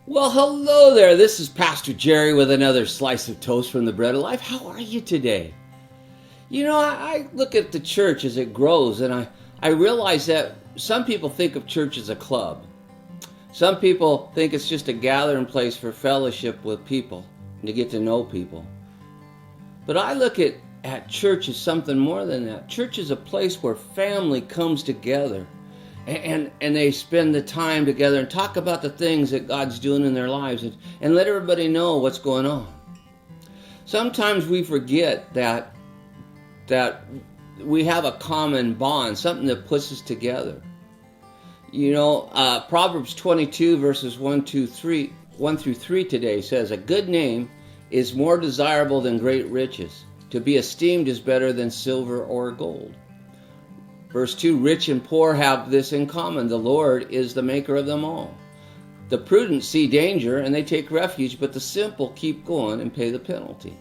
Well, hello there. This is Pastor Jerry with another slice of toast from the bread of life. How are you today? I look at the church as it grows, and I realize that some people think of church as a club. Some people think it's just a gathering place for fellowship with people and to get to know people. But I look at church as something more than that. Church is a place where family comes together. And they spend the time together and talk about the things that God's doing in their lives and let everybody know what's going on. Sometimes we forget that we have a common bond, something that puts us together. Proverbs 22 verses 1 through 3 today says, "A good name is more desirable than great riches. To be esteemed is better than silver or gold." Verse 2, "Rich and poor have this in common. The Lord is the maker of them all. The prudent see danger and they take refuge, but the simple keep going and pay the penalty."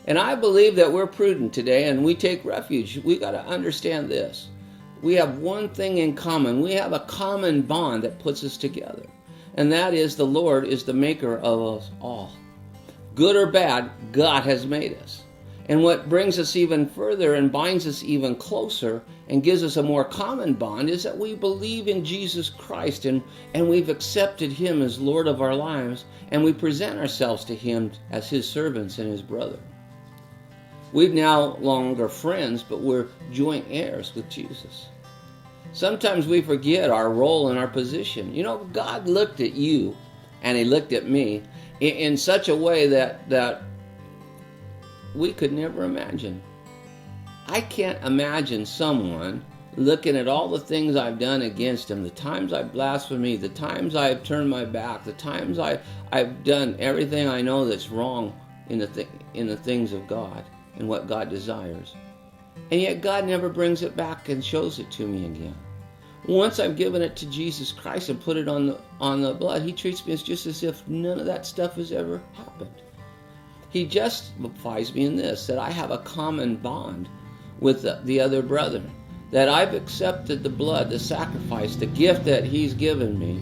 And I believe that we're prudent today and we take refuge. We got to understand this. We have one thing in common. We have a common bond that puts us together. And that is the Lord is the maker of us all. Good or bad, God has made us. And what brings us even further and binds us even closer and gives us a more common bond is that we believe in Jesus Christ and we've accepted Him as Lord of our lives, and we present ourselves to Him as His servants and His brother. We're now longer friends, but we're joint heirs with Jesus. Sometimes we forget our role and our position. God looked at you and He looked at me in such a way that we could never imagine. I can't imagine someone looking at all the things I've done against Him, the times I've blasphemed, the times I've turned my back, the times I've done everything I know that's wrong in the things of God and what God desires. And yet God never brings it back and shows it to me again. Once I've given it to Jesus Christ and put it on the blood, He treats me just as if none of that stuff has ever happened. He justifies me in this, that I have a common bond with the other brethren, that I've accepted the blood, the sacrifice, the gift that He's given me,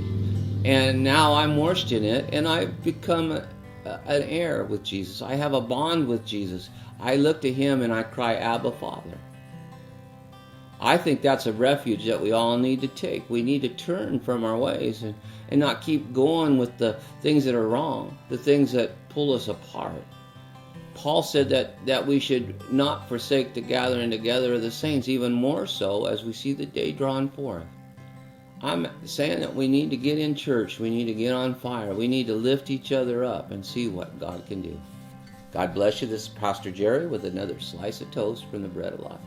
and now I'm washed in it, and I've become an heir with Jesus. I have a bond with Jesus. I look to Him and I cry, "Abba, Father." I think that's a refuge that we all need to take. We need to turn from our ways and not keep going with the things that are wrong, the things that pull us apart. Paul said that we should not forsake the gathering together of the saints, even more so as we see the day drawn forth. I'm saying that we need to get in church. We need to get on fire. We need to lift each other up and see what God can do. God bless you. This is Pastor Jerry with another slice of toast from the bread of life.